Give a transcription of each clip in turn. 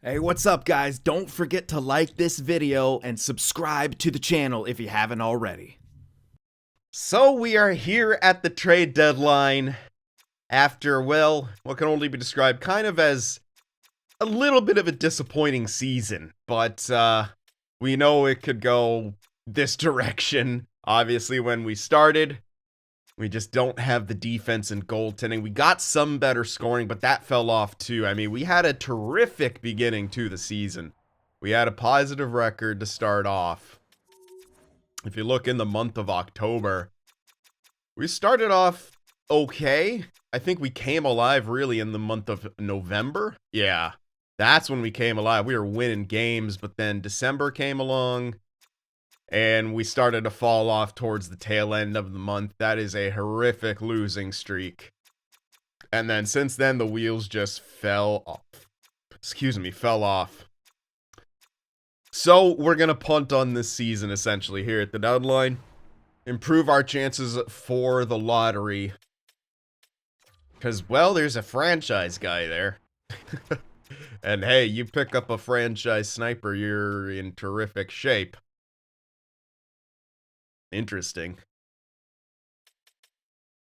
Hey, what's up, guys? Don't forget to like this video and subscribe to the channel if you haven't already. So we are here at the trade deadline after, well, what can only be described kind of as a little bit of a disappointing season. But we know it could go this direction. Obviously, when we started, we just don't have the defense and goaltending. We got some better scoring, but that fell off too. I mean, we had a terrific beginning to the season. We had a positive record to start off. If you look in the month of October, we started off okay. I think we came alive really in the month of November. Yeah, that's when we came alive. We were winning games, but then December came along and we started to fall off towards the tail end of the month. That is a horrific losing streak. And then since then, the wheels just fell off. Fell off. So we're going to punt on this season essentially here at the deadline. Improve our chances for the lottery. Because, well, there's a franchise guy there. And hey, you pick up a franchise sniper, you're in terrific shape. Interesting.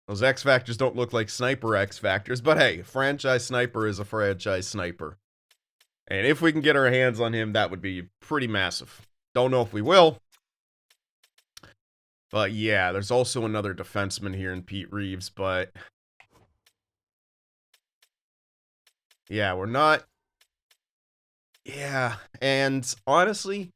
Those X Factors don't look like sniper X Factors, but hey, franchise sniper is a franchise sniper. And if we can get our hands on him, that would be pretty massive. Don't know if we will. But yeah, there's also another defenseman here in Pete Reeves, but yeah, we're not. Yeah, and honestly,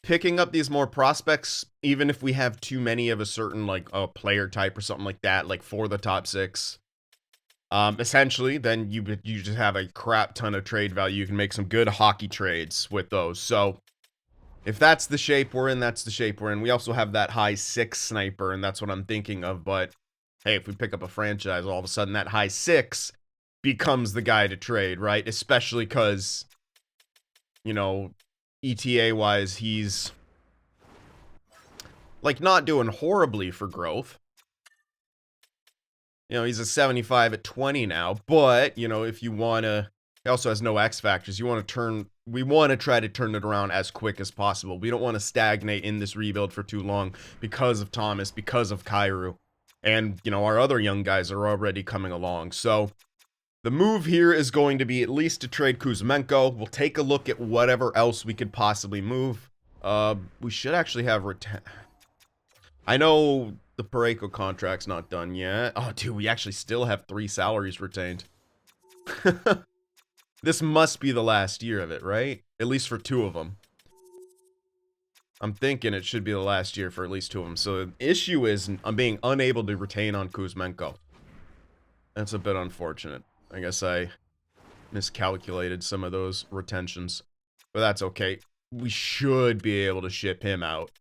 picking up these more prospects, even if we have too many of a certain, like, a player type or something like that, like for the top six, essentially, then you just have a crap ton of trade value. You can make some good hockey trades with those. So if that's the shape we're in, that's the shape we're in. We also have that high 6 sniper, and that's what I'm thinking of. But hey, if we pick up a franchise, all of a sudden that high 6 becomes the guy to trade, right? Especially because, you know, ETA-wise, he's, like, not doing horribly for growth. You know, he's a 75 at 20 now, but, you know, if you want to, he also has no X factors. We want to try to turn it around as quick as possible. We don't want to stagnate in this rebuild for too long because of Thomas, because of Kairu. And, you know, our other young guys are already coming along. So the move here is going to be at least to trade Kuzmenko. We'll take a look at whatever else we could possibly move. We should actually have I know the Pareko contract's not done yet. Oh, dude, we actually still have 3 salaries retained. This must be the last year of it, right? At least for 2 of them. I'm thinking it should be the last year for at least 2 of them. So the issue is I'm being unable to retain on Kuzmenko. That's a bit unfortunate. I guess I miscalculated some of those retentions. But that's okay. We should be able to ship him out.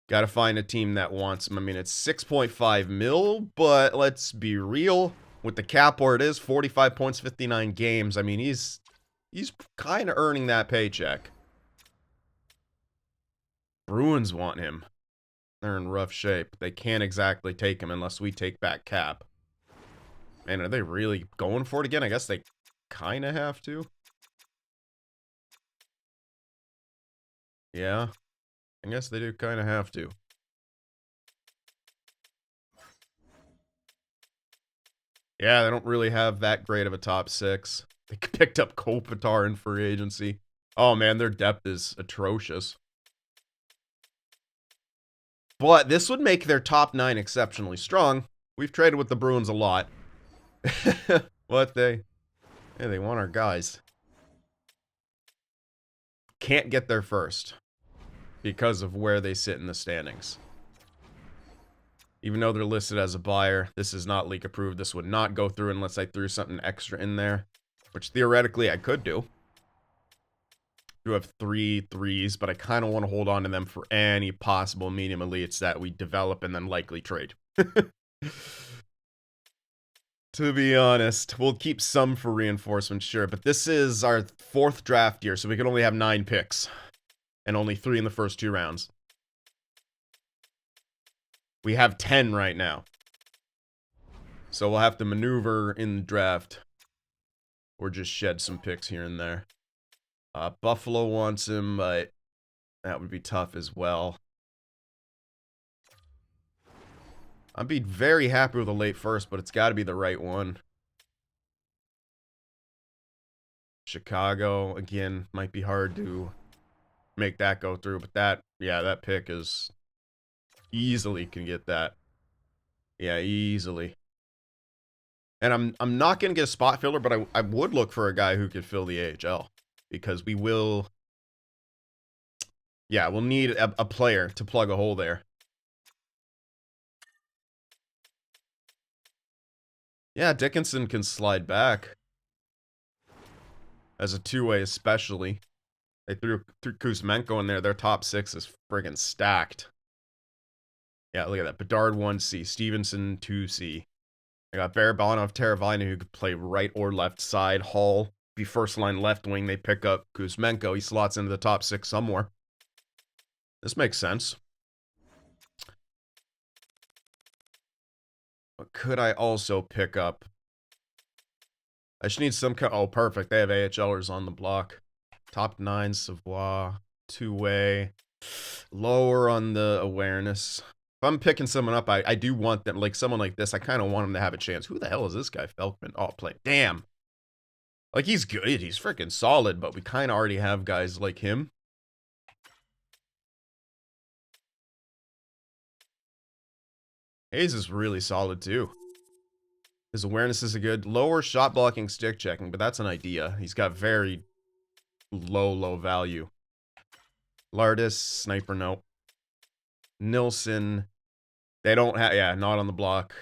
Gotta find a team that wants him. I mean, it's 6.5 mil, but let's be real. With the cap where it is, 45 points, 59 games. I mean, he's kind of earning that paycheck. Bruins want him. They're in rough shape. They can't exactly take him unless we take back cap. Man, are they really going for it again? I guess they kind of have to. Yeah. I guess they do kind of have to. Yeah, they don't really have that great of a top 6. They picked up Kopitar in free agency. Oh man, their depth is atrocious. But this would make their top 9 exceptionally strong. We've traded with the Bruins a lot. What they want our guys. Can't get there first because of where they sit in the standings. Even though they're listed as a buyer, this is not leak approved. This would not go through unless I threw something extra in there, which theoretically I could do. Do have 3 threes, but I kind of want to hold on to them for any possible medium elites that we develop and then likely trade. To be honest, we'll keep some for reinforcement, sure, but this is our 4th draft year, so we can only have 9 picks. And only 3 in the first 2 rounds. We have 10 right now. So we'll have to maneuver in the draft or just shed some picks here and there. Buffalo wants him, but that would be tough as well. I'd be very happy with a late first, but it's got to be the right one. Chicago, again, might be hard to make that go through, but that, yeah, that pick is easily can get that. Yeah, easily. And I'm not going to get a spot filler, but I would look for a guy who could fill the AHL. Because we will... Yeah, we'll need a player to plug a hole there. Yeah, Dickinson can slide back. As a two-way especially. They threw Kuzmenko in there. Their top six is friggin' stacked. Yeah, look at that. Bedard 1C. Stevenson 2C. I got Barabanov, Teravainen, who could play right or left side. Hall, be first line left wing. They pick up Kuzmenko. He slots into the top six somewhere. This makes sense. But could I also pick up... I just need some kind... Oh, perfect. They have AHLers on the block. Top 9, Savoie. Two-way. Lower on the awareness. If I'm picking someone up, I do want them, like someone like this, I kind of want him to have a chance. Who the hell is this guy, Felkman? Oh, play. Damn. Like, he's good. He's freaking solid, but we kind of already have guys like him. Hayes is really solid, too. His awareness is a good. Lower shot blocking, stick checking, but that's an idea. He's got very low value. Lardis, sniper, no. Nilsson. They don't have, yeah, not on the block.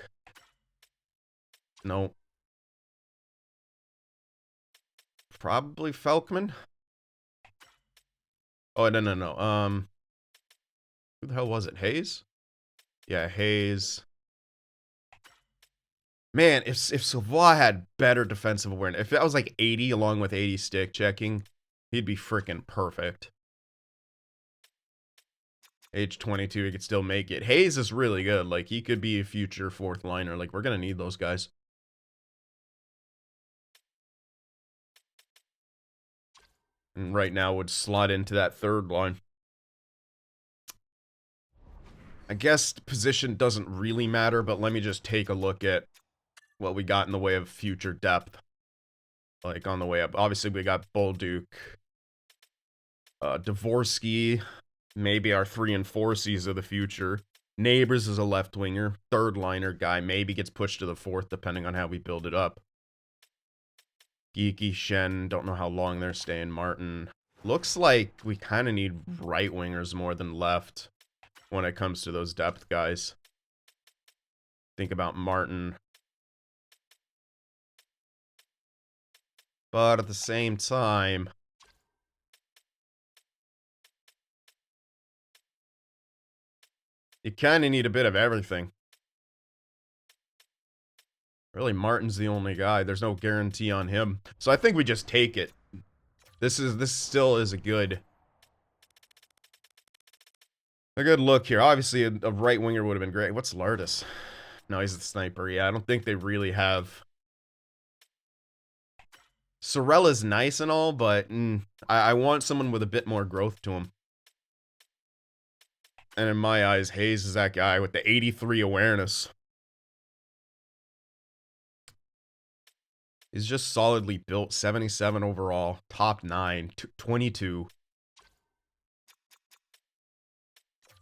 No. Probably Felkman. Oh, no. Who the hell was it? Hayes? Yeah, Hayes. Man, if Savoie had better defensive awareness, if that was like 80 along with 80 stick checking, he'd be freaking perfect. Age 22, he could still make it. Hayes is really good. Like, he could be a future fourth liner. Like, we're going to need those guys. And right now would slot into that third line. I guess position doesn't really matter, but let me just take a look at what we got in the way of future depth. Like, on the way up. Obviously, we got Bolduc. Dvorsky. Maybe our 3 and 4 Cs of the future. Neighbors is a left winger. Third liner guy. Maybe gets pushed to the fourth, depending on how we build it up. Geeky, Shen. Don't know how long they're staying. Martin. Looks like we kind of need right wingers more than left when it comes to those depth guys. Think about Martin. But at the same time... you kind of need a bit of everything. Really, Martin's the only guy. There's no guarantee on him. So I think we just take it. This still is a good look here. Obviously, a right winger would have been great. What's Lardis? No, he's the sniper. Yeah, I don't think they really have... Sorella's nice and all, but I want someone with a bit more growth to him. And in my eyes, Hayes is that guy with the 83 awareness. He's just solidly built. 77 overall. Top 9. 22.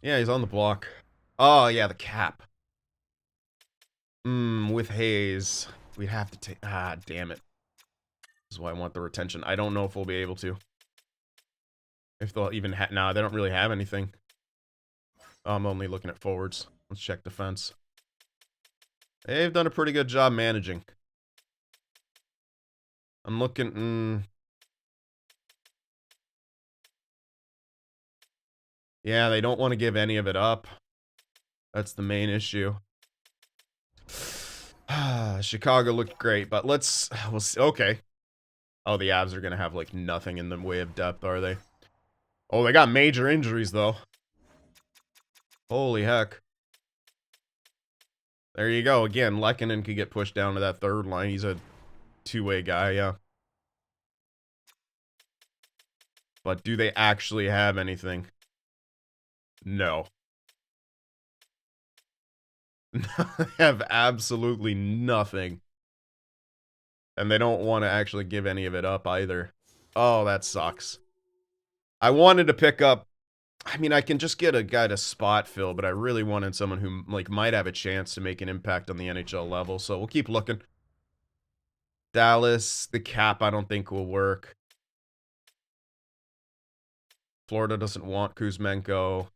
Yeah, he's on the block. Oh, yeah, the cap. With Hayes, we'd have to take... ah, damn it. This is why I want the retention. I don't know if we'll be able to. If they'll even have... nah, they don't really have anything. I'm only looking at forwards. Let's check defense. They've done a pretty good job managing. I'm looking... yeah, they don't want to give any of it up. That's the main issue. Chicago looked great, but we'll see. Okay. Oh, the Avs are going to have, like, nothing in the way of depth, are they? Oh, they got major injuries, though. Holy heck. There you go. Again, Lehkonen could get pushed down to that third line. He's a two-way guy, yeah. But do they actually have anything? No. They have absolutely nothing. And they don't want to actually give any of it up either. Oh, that sucks. I wanted to pick up... I mean, I can just get a guy to spot fill, but I really wanted someone who, like, might have a chance to make an impact on the NHL level, so we'll keep looking. Dallas, the cap I don't think will work. Florida doesn't want Kuzmenko.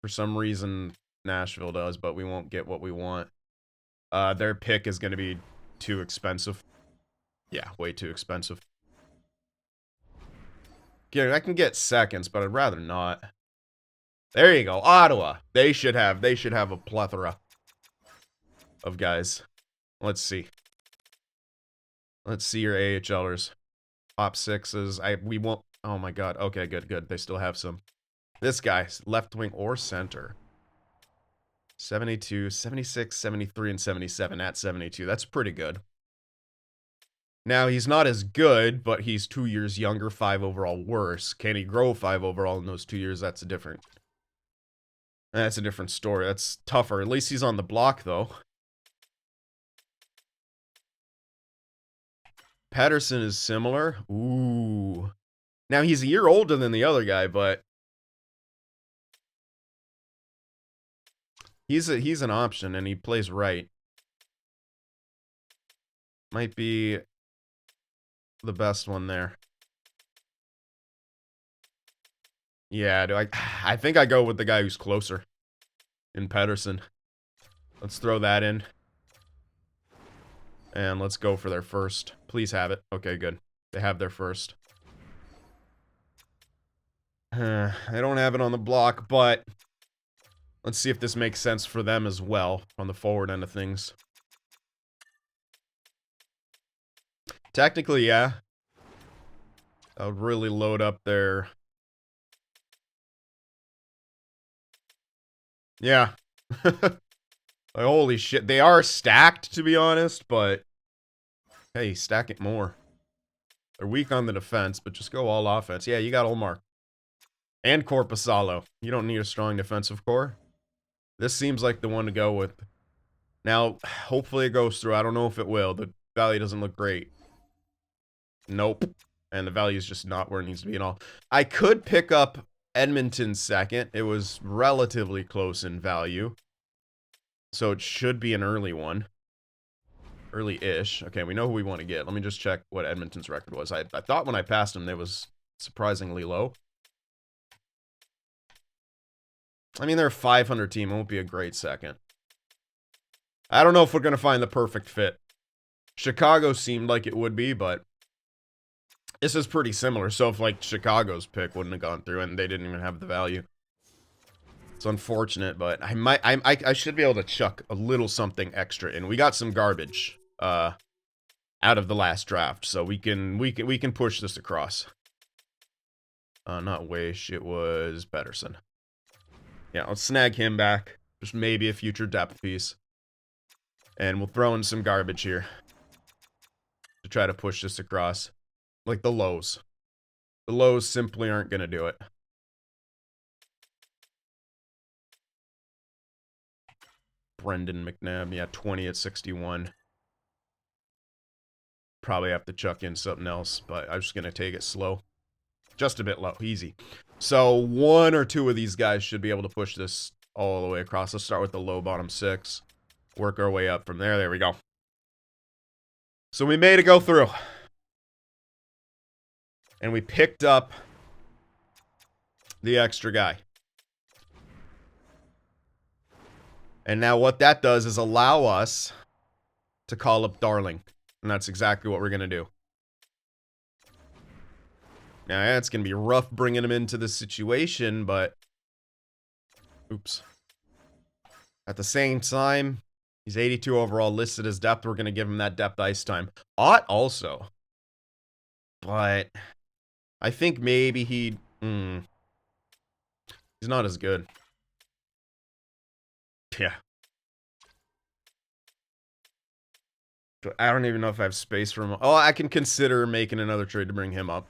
For some reason, Nashville does, but we won't get what we want. Their pick is going to be too expensive. Yeah, way too expensive. Yeah, I can get seconds, but I'd rather not. There you go, Ottawa. They should have a plethora of guys. Let's see. Let's see your AHLers. Top sixes. We won't. Oh my god. Okay, good. They still have some. This guy, left wing or center. 72, 76, 73, and 77 at 72. That's pretty good. Now, he's not as good, but he's 2 years younger, 5 overall worse. Can he grow 5 overall in those 2 years? That's a different story. That's tougher. At least he's on the block, though. Patterson is similar. Ooh. Now, he's a year older than the other guy, but... He's an option, and he plays right. Might be the best one there. Yeah, I think I go with the guy who's closer. In Pedersen. Let's throw that in. And let's go for their first. Please have it. Okay, good. They have their first. I don't have it on the block, but... Let's see if this makes sense for them as well, on the forward end of things. Technically, yeah. That would really load up their... Yeah. Like, holy shit. They are stacked, to be honest, but... Hey, stack it more. They're weak on the defense, but just go all offense. Yeah, you got Olmark. And Korpisalo. You don't need a strong defensive core. This seems like the one to go with. Now, hopefully it goes through. I don't know if it will. The value doesn't look great. Nope. And the value is just not where it needs to be at all. I could pick up Edmonton second. It was relatively close in value. So it should be an early one. Early-ish. Okay, we know who we want to get. Let me just check what Edmonton's record was. I thought when I passed them, it was surprisingly low. I mean, they're a 500 team. It won't be a great second. I don't know if we're going to find the perfect fit. Chicago seemed like it would be, but this is pretty similar. So if, like, Chicago's pick wouldn't have gone through and they didn't even have the value. It's unfortunate, but I should be able to chuck a little something extra in. We got some garbage out of the last draft, so we can push this across. Not Wish, it was Pedersen. Yeah, let's snag him back. Just maybe a future depth piece. And we'll throw in some garbage here. To try to push this across. Like the lows. The lows simply aren't going to do it. Brendan McNabb. Yeah, 20 at 61. Probably have to chuck in something else, but I'm just going to take it slow. Just a bit low. Easy. So, one or two of these guys should be able to push this all the way across. Let's start with the low bottom 6. Work our way up from there. There we go. So, we made it go through. And we picked up the extra guy. And now what that does is allow us to call up Darling. And that's exactly what we're going to do. Now, yeah, it's going to be rough bringing him into this situation, but... Oops. At the same time, he's 82 overall, listed as depth. We're going to give him that depth ice time. Ott also. But... I think maybe he's not as good. Yeah. I don't even know if I have space for him. Oh, I can consider making another trade to bring him up.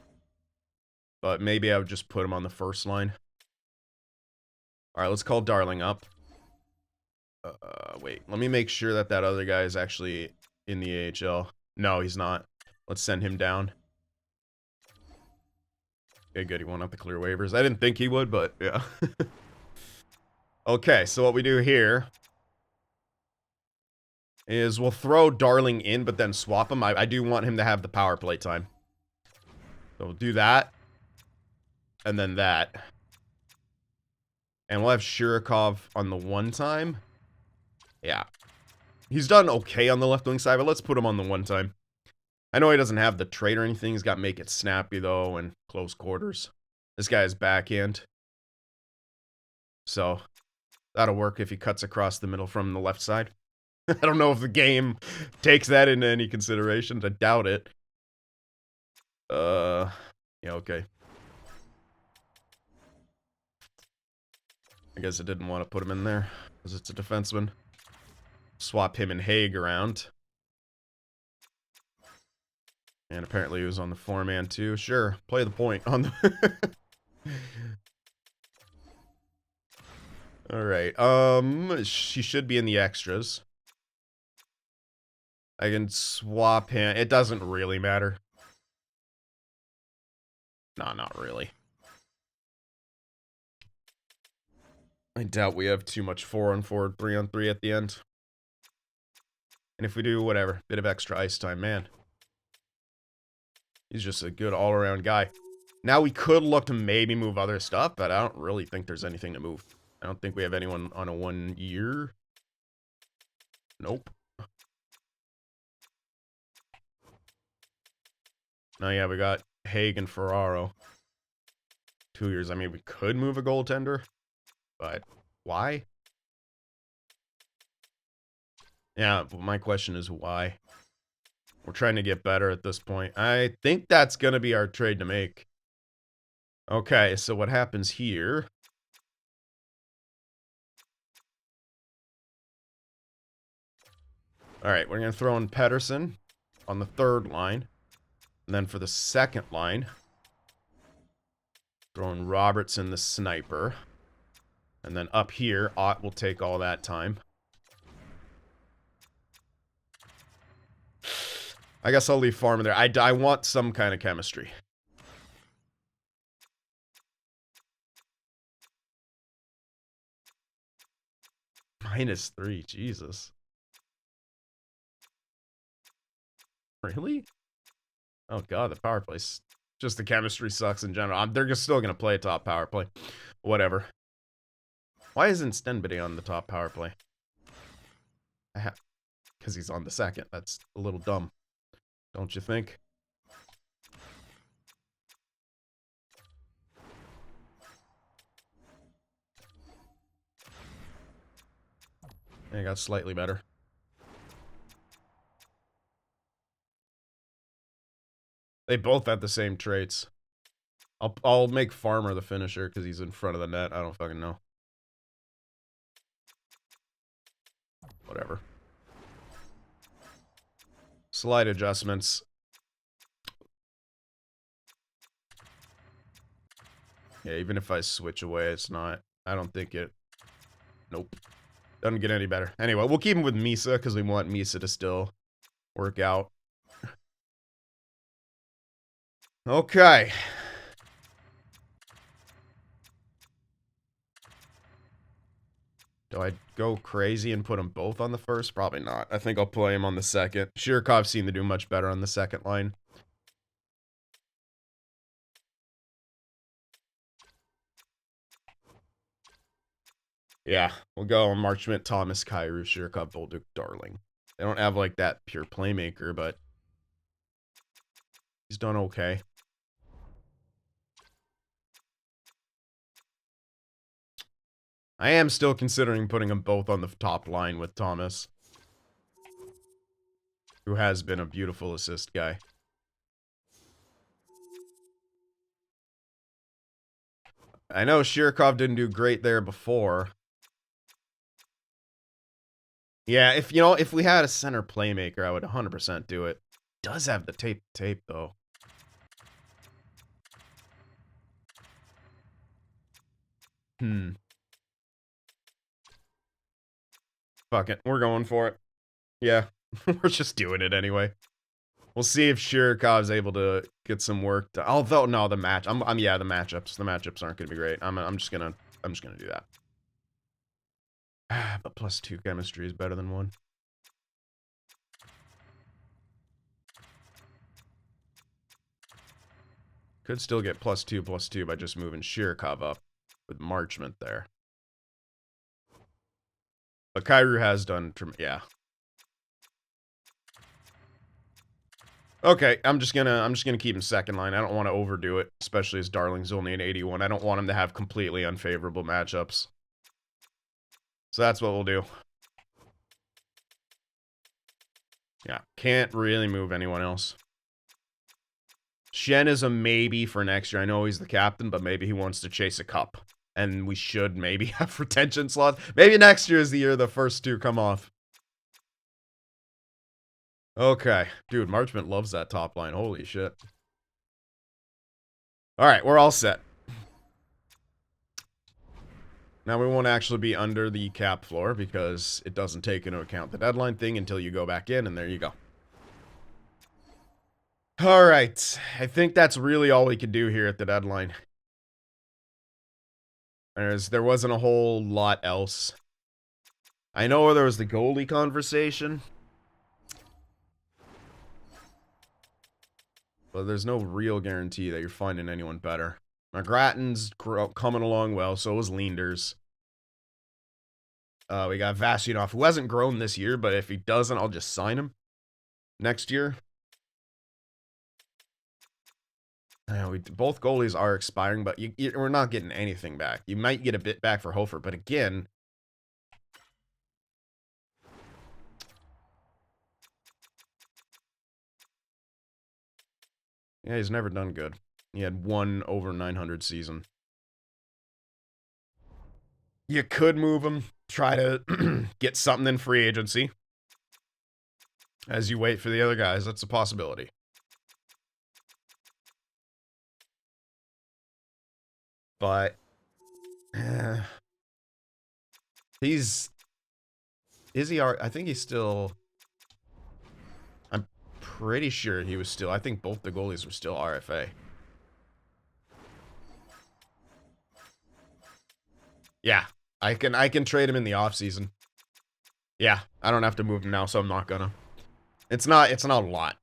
But maybe I would just put him on the first line. Alright, let's call Darling up. Wait. Let me make sure that that other guy is actually in the AHL. No, he's not. Let's send him down. Okay, good. He won't have to clear waivers. I didn't think he would, but yeah. Okay, so what we do here is we'll throw Darling in, but then swap him. I do want him to have the power play time. So we'll do that. And then that. And we'll have Shirokov on the one time. Yeah. He's done okay on the left wing side, but let's put him on the one time. I know he doesn't have the trait or anything. He's got to make it snappy, though, and close quarters. This guy is backhand. So, that'll work if he cuts across the middle from the left side. I don't know if the game takes that into any consideration. I doubt it. Yeah, okay. I guess I didn't want to put him in there, because it's a defenseman. Swap him and Haig around. And apparently he was on the 4-man too. Sure, play the point on the... Alright, she should be in the extras. I can swap him. It doesn't really matter. No, not really. I doubt we have too much 4-on-4, 3-on-3 at the end. And if we do, whatever. Bit of extra ice time, man. He's just a good all-around guy. Now we could look to maybe move other stuff, but I don't really think there's anything to move. I don't think we have anyone on a 1 year. Nope. Oh yeah, we got Haig and Ferraro. 2 years. I mean, we could move a goaltender, but why? Yeah, well, my question is why? We're trying to get better at this point. I think that's going to be our trade to make. Okay, so what happens here? Alright, we're going to throw in Pedersen on the third line. And then for the second line, throw in Robertson, the sniper. And then up here, Ott will take all that time. I guess I'll leave Farmer there. I want some kind of chemistry. -3, Jesus. Really? Oh god, the power play. Just the chemistry sucks in general. They're just still going to play top power play. Whatever. Why isn't Stenbity on the top power play? Because he's on the second. That's a little dumb. Don't you think? Yeah, got slightly better. They both have the same traits. I'll make Farmer the finisher because he's in front of the net. I don't fucking know. Whatever. Slight adjustments. Yeah, even if I switch away, it's not... I don't think it... Nope. Doesn't get any better. Anyway, we'll keep him with Misa because we want Misa to still work out. Okay. Do I go crazy and put them both on the first? Probably not. I think I'll play him on the second. Shirokov seemed to do much better on the second line. Yeah, we'll go Mark Schmidt, Thomas, Kyrou, Shirokov, Bolduc, Darling. They don't have, like, that pure playmaker, but he's done okay. I am still considering putting them both on the top line with Thomas, who has been a beautiful assist guy. I know Shirokov didn't do great there before. Yeah, if you know, if we had a center playmaker, I would 100% do it. Does have the tape though. Fuck it, we're going for it. Yeah, we're just doing it anyway. We'll see if Shirikov's able to get some work. Although no, the match. Yeah, the matchups aren't gonna be great. I'm just gonna do that. But +2 chemistry is better than 1. Could still get +2/+2 by just moving Shirikov up with Marchment there. But Kairu has done, yeah. Okay, I'm just gonna keep him second line. I don't want to overdo it, especially as Darling's only an 81. I don't want him to have completely unfavorable matchups. So that's what we'll do. Yeah, can't really move anyone else. Shen is a maybe for next year. I know he's the captain, but maybe he wants to chase a cup. And we should maybe have retention slots. Maybe next year is the year the first 2 come off. Okay. Dude, Marchment loves that top line. Holy shit. Alright, we're all set. Now we won't actually be under the cap floor because it doesn't take into account the deadline thing until you go back in, and there you go. Alright, I think that's really all we can do here at the deadline. There wasn't a whole lot else. I know there was the goalie conversation, but there's no real guarantee that you're finding anyone better. McGrattan's coming along well, so is Leanders. We got Vasyunov, who hasn't grown this year, but if he doesn't, I'll just sign him next year. Both goalies are expiring, but we're not getting anything back. You might get a bit back for Hofer, but again... Yeah, he's never done good. He had 1 over 900 season. You could move him, try to get something in free agency. As you wait for the other guys, that's a possibility. But... Is he... I think he's still... I'm pretty sure he was still... I think both the goalies were still RFA. Yeah. I can trade him in the offseason. Yeah. I don't have to move him now, so I'm not gonna. It's not a lot.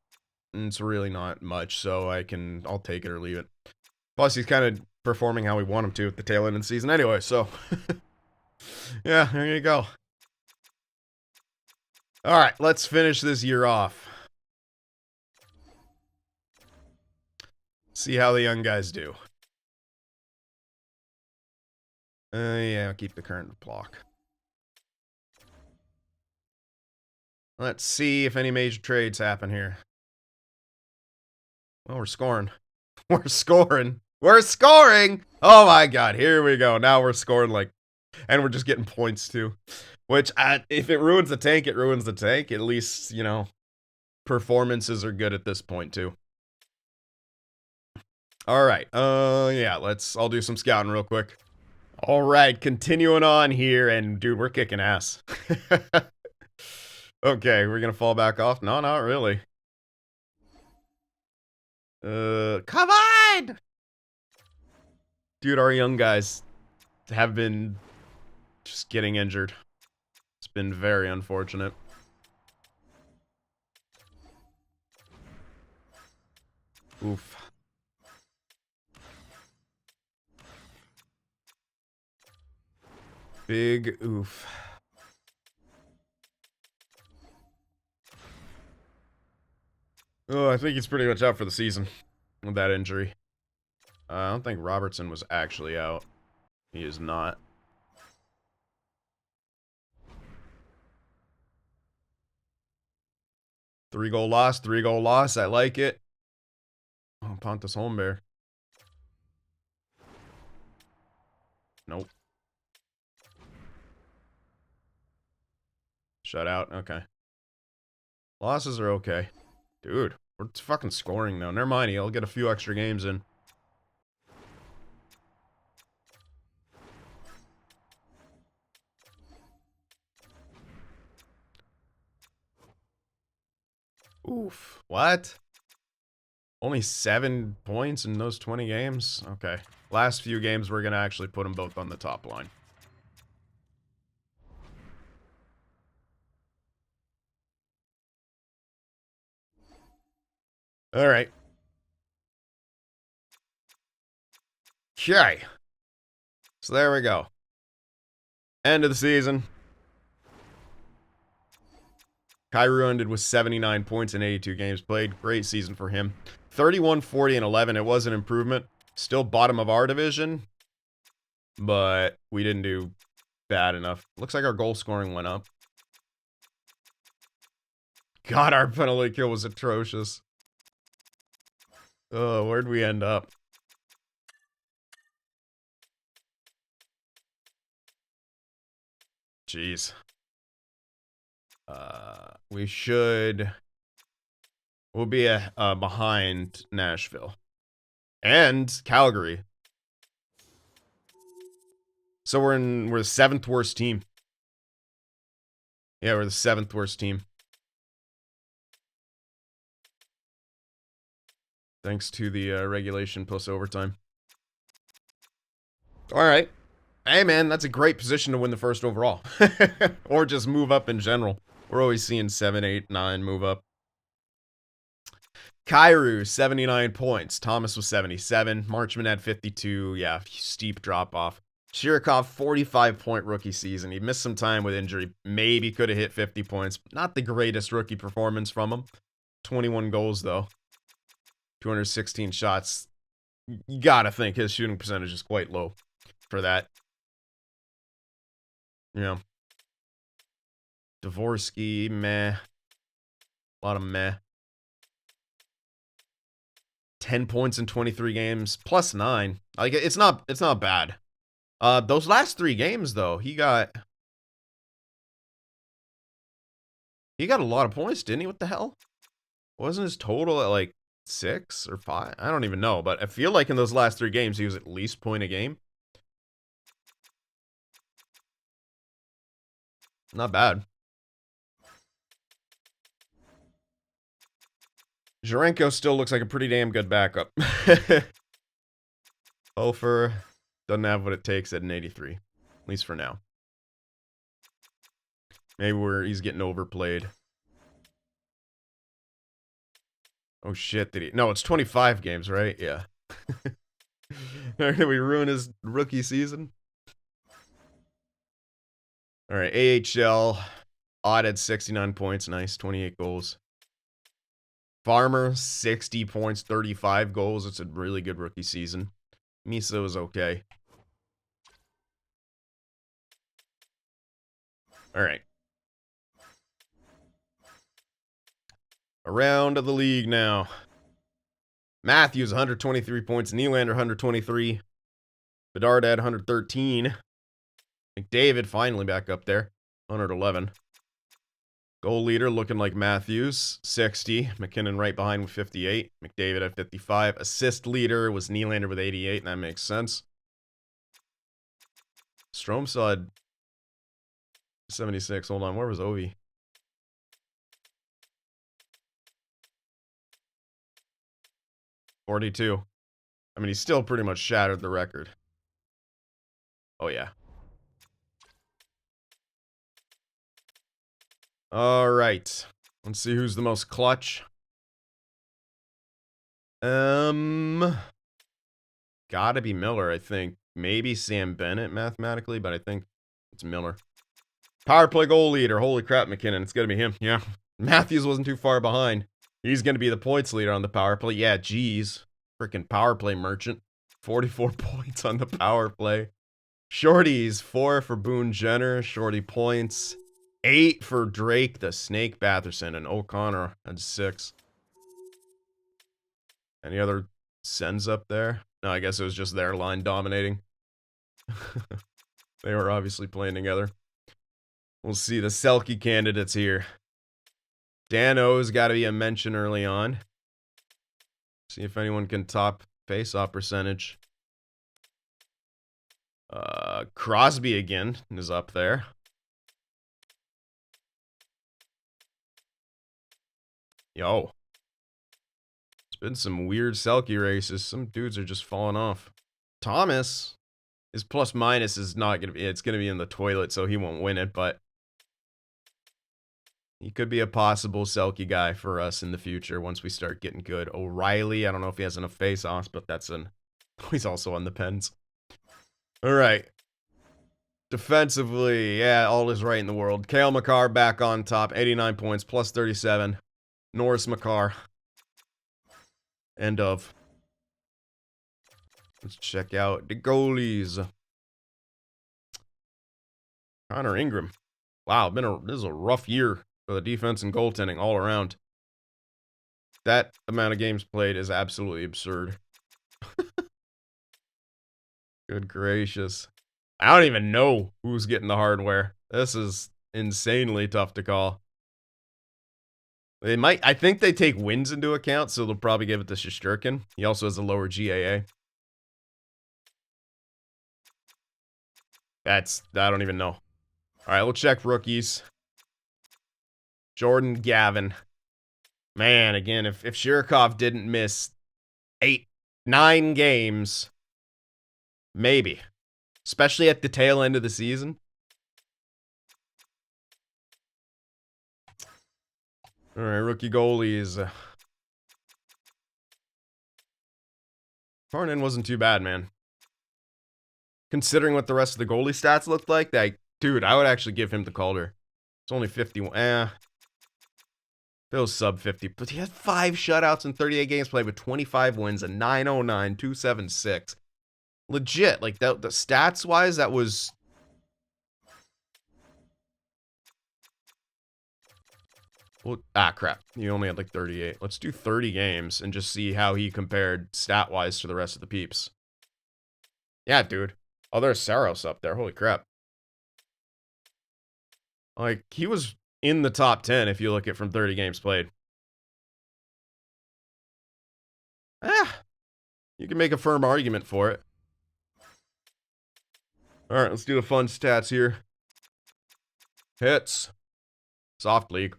It's really not much, so I'll take it or leave it. Plus, he's kind of performing how we want him to at the tail end of the season anyway, so... Yeah, there you go. Alright, let's finish this year off. See how the young guys do. Yeah, I'll keep the current block. Let's see if any major trades happen here. Well, we're scoring. We're scoring. We're scoring! Oh my god, here we go. Now we're scoring like... And we're just getting points too. Which, if it ruins the tank, it ruins the tank. At least, you know, performances are good at this point too. Alright, yeah, I'll do some scouting real quick. Alright, continuing on here, and dude, we're kicking ass. Okay, we're gonna fall back off? No, not really. Come on! Dude, our young guys have been just getting injured. It's been very unfortunate. Oof. Big oof. Oh, I think he's pretty much out for the season with that injury. I don't think Robertson was actually out. He is not. Three-goal loss. I like it. Oh, Pontus Holmberg. Nope. Shutout. Okay. Losses are okay. Dude, we're fucking scoring now. Never mind. I'll get a few extra games in. Oof. What? Only 7 points in those 20 games? Okay. Last few games, we're going to actually put them both on the top line. All right. Okay. So there we go. End of the season. Kyrou ended with 79 points in 82 games played. Great season for him. 31, 40, and 11. It was an improvement. Still bottom of our division, but we didn't do bad enough. Looks like our goal scoring went up. God, our penalty kill was atrocious. Oh, where'd we end up? Jeez. We should... We'll be behind Nashville. And Calgary. So we're the 7th worst team. Yeah, we're the 7th worst team. Thanks to the regulation plus overtime. Alright. Hey man, that's a great position to win the first overall. Or just move up in general. We're always seeing 7, 8, 9 move up. Kyrou, 79 points. Thomas was 77. Marchman had 52. Yeah, steep drop off. Shirikov, 45-point rookie season. He missed some time with injury. Maybe could have hit 50 points. Not the greatest rookie performance from him. 21 goals, though. 216 shots. You gotta think his shooting percentage is quite low for that. Yeah. Dvorsky, meh. A lot of meh. 10 points in 23 games, plus 9. Like, it's not bad. Those last 3 games, though, he got a lot of points, didn't he? What the hell? Wasn't his total at, like, 6 or 5? I don't even know, but I feel like in those last 3 games, he was at least point a game. Not bad. Zherenko still looks like a pretty damn good backup. Hofer doesn't have what it takes at an 83. At least for now. Maybe he's getting overplayed. Oh shit, did he? No, it's 25 games, right? Yeah. Did we ruin his rookie season? Alright, AHL. Odd had 69 points. Nice, 28 goals. Farmer, 60 points, 35 goals. It's a really good rookie season. Misa was okay. Alright. Around of the league now. Matthews, 123 points. Nylander, 123. Bedard had 113. McDavid finally back up there. 111. Goal leader looking like Matthews, 60. McKinnon right behind with 58. McDavid at 55. Assist leader was Nylander with 88, and that makes sense. Strome had 76. Hold on, where was Ovi? $42. I mean, he still pretty much shattered the record. Oh, yeah. All right. Let's see who's the most clutch. Gotta be Miller, I think. Maybe Sam Bennett mathematically, but I think it's Miller. Power play goal leader. Holy crap, McKinnon. It's gonna be him. Yeah. Matthews wasn't too far behind. He's gonna be the points leader on the power play. Yeah, geez. Freaking power play merchant. 44 points on the power play. Shorties, 4 for Boone Jenner. Shorty points. 8 for Drake, the Snake Batherson, and O'Connor at 6. Any other sends up there? No, I guess it was just their line dominating. They were obviously playing together. We'll see the Selkie candidates here. Dan O's got to be a mention early on. See if anyone can top face-off percentage. Crosby again is up there. Yo. It's been some weird Selkie races. Some dudes are just falling off. Thomas, his plus minus is not going to be, it's going to be in the toilet, so he won't win it, but he could be a possible Selkie guy for us in the future once we start getting good. O'Reilly, I don't know if he has enough face-offs, but that's he's also on the Pens. All right. Defensively, yeah, all is right in the world. Cale Makar back on top, 89 points, plus 37. Norris Makar. End of. Let's check out the goalies. Connor Ingram. Wow, this is a rough year for the defense and goaltending all around. That amount of games played is absolutely absurd. Good gracious. I don't even know who's getting the hardware. This is insanely tough to call. They might, I think they take wins into account, so they'll probably give it to Shesterkin. He also has a lower GAA. I don't even know. All right, we'll check rookies. Jordan Gavin. Man, again, if Shirokov didn't miss 9 games, maybe. Especially at the tail end of the season. All right, rookie goalies. Harnan wasn't too bad, man. Considering what the rest of the goalie stats looked like, dude, I would actually give him the Calder. It's only 51. It was sub 50. But he had 5 shutouts in 38 games played with 25 wins, a 909, 276. Legit, like, the stats-wise, that was... Well, crap. He only had, like, 38. Let's do 30 games and just see how he compared stat-wise to the rest of the peeps. Yeah, dude. Oh, there's Saros up there. Holy crap. Like, he was in the top 10 if you look at from 30 games played. You can make a firm argument for it. All right, let's do the fun stats here. Hits. Soft league.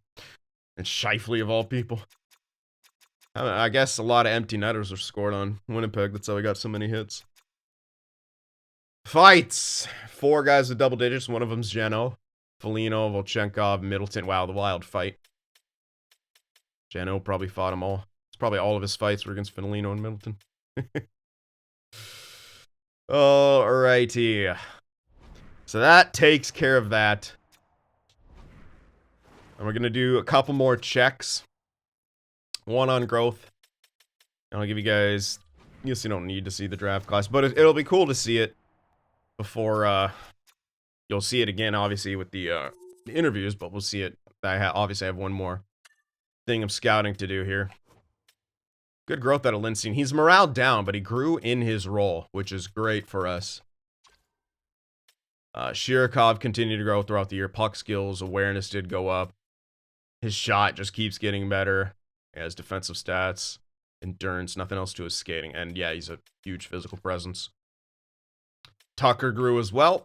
And Scheifele of all people. I guess a lot of empty netters were scored on Winnipeg. That's how we got so many hits. Fights. 4 guys with double digits. One of them's Geno. Foligno, Volchenkov, Middleton. Wow, the wild fight. Geno probably fought them all. It's probably all of his fights were against Foligno and Middleton. Alrighty. So that takes care of that. And we're going to do a couple more checks. One on growth. And I'll give you guys... I guess you don't need to see the draft class, but it'll be cool to see it before... You'll see it again, obviously, with the interviews, but we'll see it. Obviously, I have one more thing of scouting to do here. Good growth out of Lindstein. He's morale down, but he grew in his role, which is great for us. Shirokov continued to grow throughout the year. Puck skills, awareness did go up. His shot just keeps getting better. He has defensive stats, endurance, nothing else to his skating. And yeah, he's a huge physical presence. Tucker grew as well.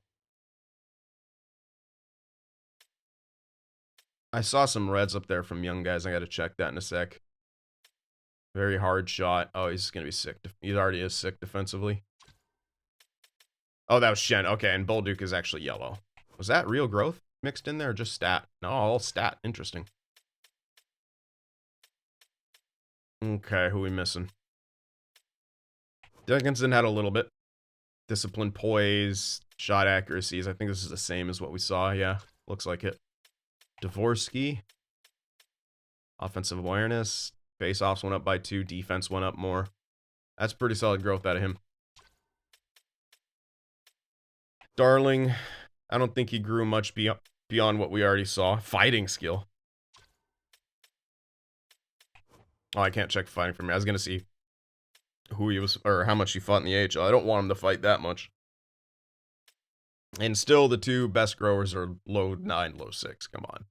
I saw some reds up there from young guys. I got to check that in a sec. Very hard shot. Oh, he's going to be sick. He already is sick defensively. Oh, that was Shen. Okay, and Bolduc is actually yellow. Was that real growth mixed in there or just stat? No, all stat. Interesting. Okay, who are we missing? Dickinson had a little bit. Discipline, poise, shot accuracies. I think this is the same as what we saw. Yeah, looks like it. Dvorsky. Offensive awareness. Face-offs went up by 2. Defense went up more. That's pretty solid growth out of him. Darling. I don't think he grew much beyond what we already saw. Fighting skill. Oh, I can't check fighting for me. I was going to see who he was, or how much he fought in the AHL. I don't want him to fight that much. And still the two best growers are low 9, low 6. Come on.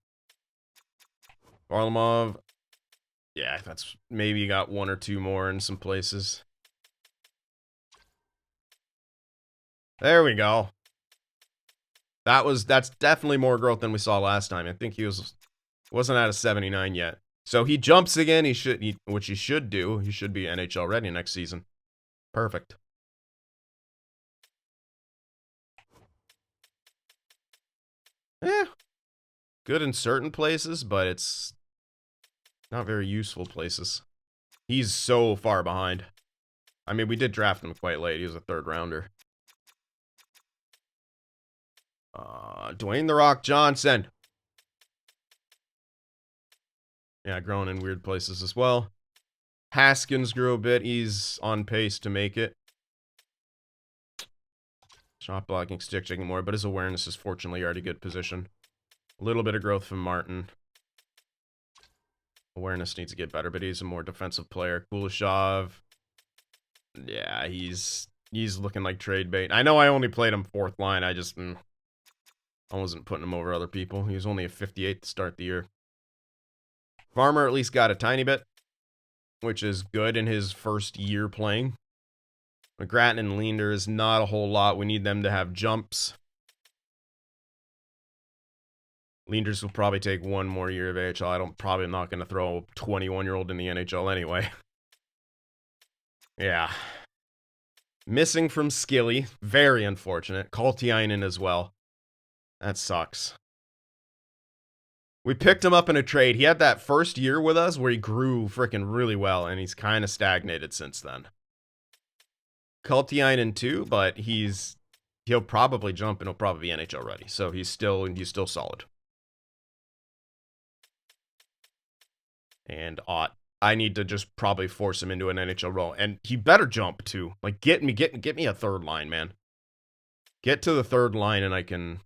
Varlamov. Yeah, that's maybe got 1 or 2 more in some places. There we go. That's definitely more growth than we saw last time. I think he wasn't at a 79 yet. So he jumps again. Which he should do. He should be NHL ready next season. Perfect. Yeah. Good in certain places, but it's not very useful places. He's so far behind. I mean, we did draft him quite late. He was a 3rd rounder. Dwayne The Rock Johnson. Yeah, growing in weird places as well. Haskins grew a bit. He's on pace to make it. Shot blocking, stick checking more, but his awareness is fortunately already good position. A little bit of growth from Martin. Awareness needs to get better, but he's a more defensive player. Kuleshov. Yeah, he's looking like trade bait. I know I only played him 4th line. I wasn't putting him over other people. He was only a 58 to start the year. Farmer at least got a tiny bit, which is good in his first year playing. McGrattan and Leander is not a whole lot. We need them to have jumps. Leanders will probably take 1 more year of AHL. I'm probably not going to throw a 21-year-old in the NHL anyway. Yeah. Missing from Skilly. Very unfortunate. Kaltiainen as well. That sucks. We picked him up in a trade. He had that first year with us where he grew freaking really well, and he's kind of stagnated since then. Kaltiainen too, but he'll probably jump and he'll probably be NHL ready. So he's still solid. And I need to just probably force him into an NHL role, and he better jump too. Like get me a 3rd line, man. Get to the 3rd line, and I can.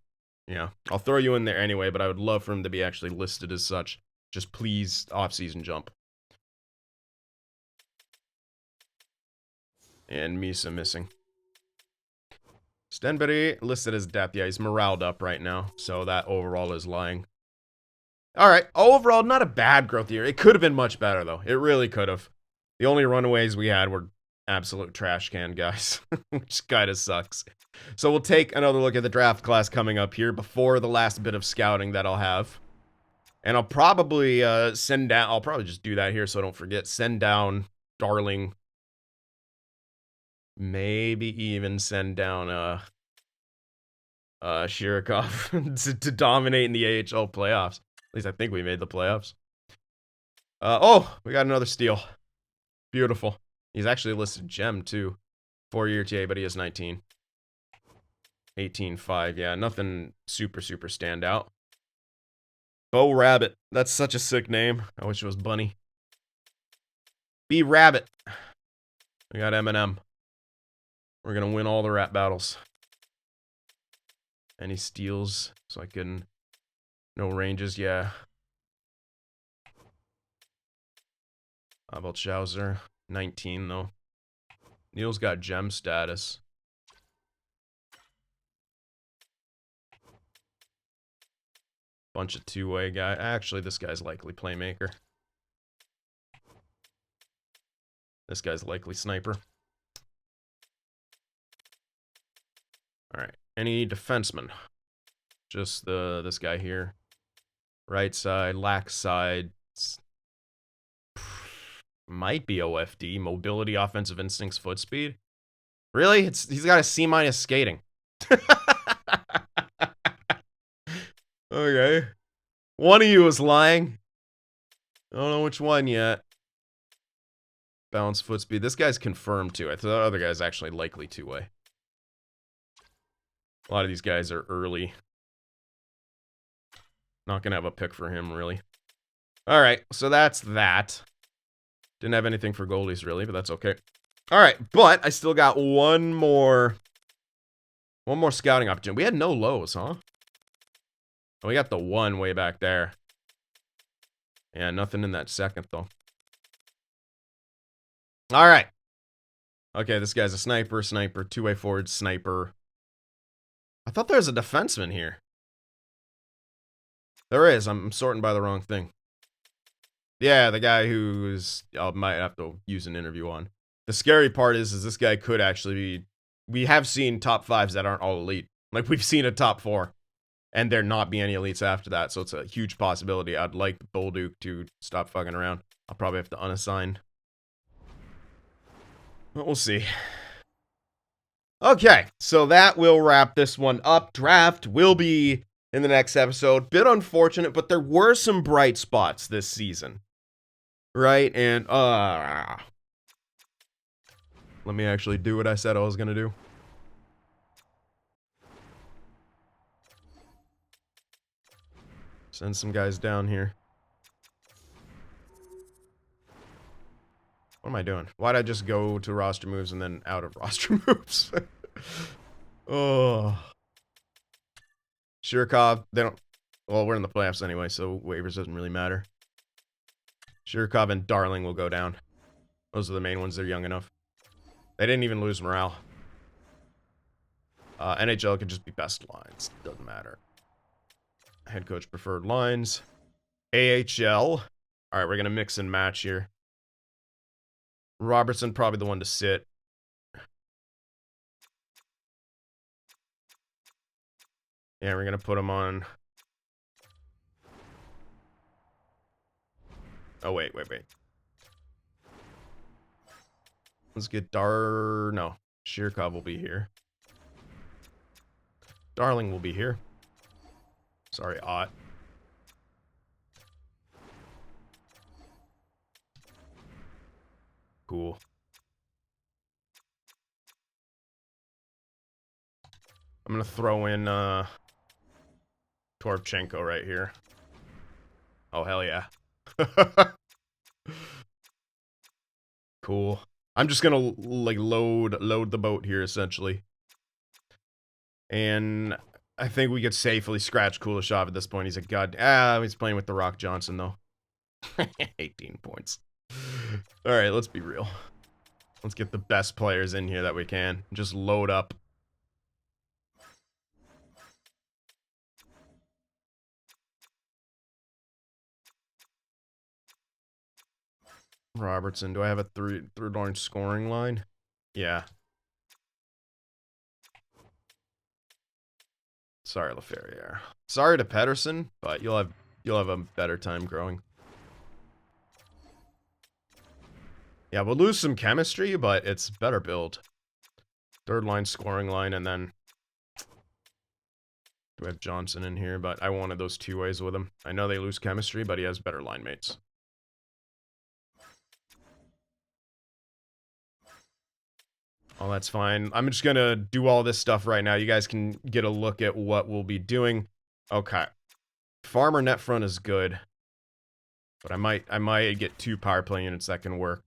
Yeah, I'll throw you in there anyway, but I would love for him to be actually listed as such. Just please, off-season jump. And Misa missing. Stenberry listed as depth. Yeah, he's moraled up right now, so that overall is lying. All right, overall, not a bad growth year. It could have been much better, though. It really could have. The only runaways we had were absolute trash can guys, which kind of sucks. So we'll take another look at the draft class coming up here before the last bit of scouting that I'll have. And I'll probably I'll probably just do that here so I don't forget. Send down Darling. Maybe even send down Shirikov to dominate in the AHL playoffs. At least I think we made the playoffs. Oh, we got another steal. Beautiful. He's actually listed gem too. 4-year TA, but he is 19. 18-5, yeah, nothing super standout. Bo Rabbit, that's such a sick name. I wish it was Bunny. B Rabbit. We got Eminem. We're gonna win all the rap battles. Any steals so I can... No ranges, yeah. How about Schauser? 19 though. Neil's got gem status. Bunch of 2-way guy. Actually, this guy's likely playmaker. This guy's likely sniper. Alright. Any defenseman? Just this guy here. Right side, lax side. Might be OFD. Mobility, offensive instincts, foot speed. Really? He's got a C- skating. Okay. One of you is lying. I don't know which one yet. Balance, foot speed. This guy's confirmed too. I thought the other guy's actually likely 2-way. A lot of these guys are early. Not gonna have a pick for him, really. Alright, so that's that. Didn't have anything for goalies, really, but that's okay. Alright, but I still got one more scouting opportunity. We had no lows, huh? We got the one way back there. Yeah, nothing in that second, though. Alright. Okay, this guy's a sniper, 2-way forward, sniper. I thought there was a defenseman here. There is. I'm sorting by the wrong thing. Yeah, the guy who's I might have to use an interview on. The scary part is this guy could actually be. We have seen top 5s that aren't all elite. Like we've seen a top 4, and there not be any elites after that. So it's a huge possibility. I'd like Bolduc to stop fucking around. I'll probably have to unassign. But we'll see. Okay, so that will wrap this one up. Draft will be in the next episode. Bit unfortunate, but there were some bright spots this season. Right? And, let me actually do what I said I was gonna do. Send some guys down here. What am I doing? Why'd I just go to roster moves and then out of roster moves? Oh. Shirkov, they don't... Well, we're in the playoffs anyway, so waivers doesn't really matter. Shirkov and Darling will go down. Those are the main ones. They're young enough. They didn't even lose morale. NHL could just be best lines. Doesn't matter. Head coach preferred lines. AHL. Alright, we're going to mix and match here. Robertson, probably the one to sit. Yeah, we're going to put him on... Oh, wait. Let's get No. Shirkov will be here. Darling will be here. Sorry, Ott. Cool. I'm gonna throw in, Torpchenko right here. Oh, hell yeah. Cool. I'm just gonna, like, load the boat here, essentially. And I think we could safely scratch Kuleshov at this point. He's a god. He's playing with the Rock Johnson, though. 18 points. Alright, let's be real. Let's get the best players in here that we can. Just load up. Robertson. Do I have a third line scoring line? Yeah. Sorry, LaFerriere. Sorry to Pedersen, but you'll have a better time growing. Yeah, we'll lose some chemistry, but it's better build. Third line scoring line, and then do I have Johnson in here? But I wanted those 2 ways with him. I know they lose chemistry, but he has better line mates. Oh, that's fine. I'm just gonna do all this stuff right now. You guys can get a look at what we'll be doing. Okay. Farmer net front is good. But I might get 2 power play units that can work.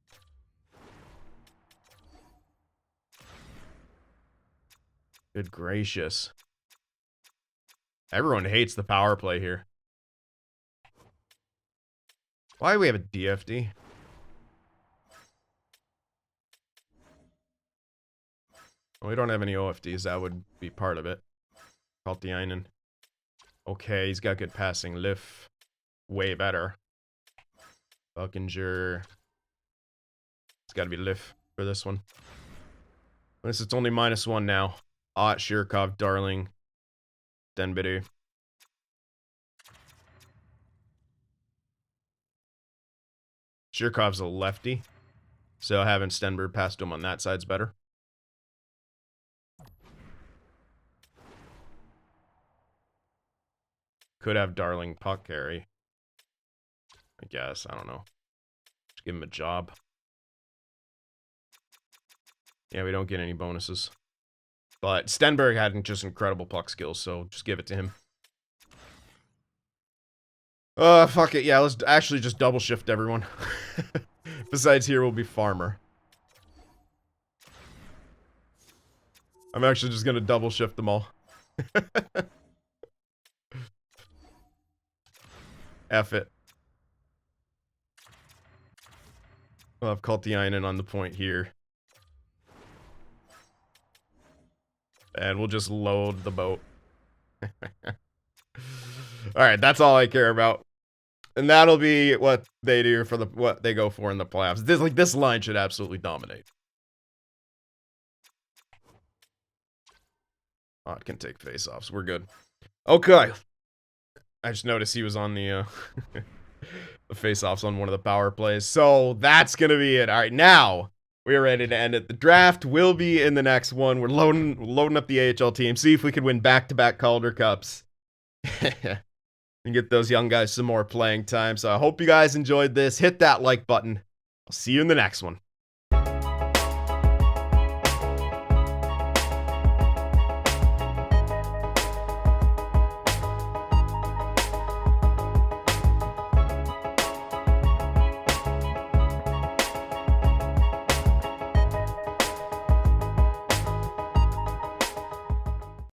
Good gracious. Everyone hates the power play here. Why do we have a DFD? Well, we don't have any OFDs. That would be part of it. Kaltiainen. Okay, he's got good passing. Lift. Way better. Buckinger. It's got to be Lift for this one. Unless it's only -1 now. Ott, Shirkov, Darling, Denbity. Shirkov's a lefty, so having Stenberg pass to him on that side's better. Could have Darling puck carry. I guess. I don't know. Just give him a job. Yeah, we don't get any bonuses. But Stenberg had just incredible puck skills, so just give it to him. Fuck it. Yeah, let's actually just double shift everyone. Besides here will be Farmer. I'm actually just gonna double shift them all. F it. We'll have Kaltiainen on the point here. And we'll just load the boat. Alright, that's all I care about. And that'll be what they do for what they go for in the playoffs. This line should absolutely dominate. Oh, it can take face-offs. We're good. Okay. I just noticed he was on the the face-offs on one of the power plays. So that's gonna be it. All right, now we are ready to end it. The draft will be in the next one. We're loading up the AHL team. See if we can win back-to-back Calder Cups. And get those young guys some more playing time. So I hope you guys enjoyed this. Hit that like button. I'll see you in the next one.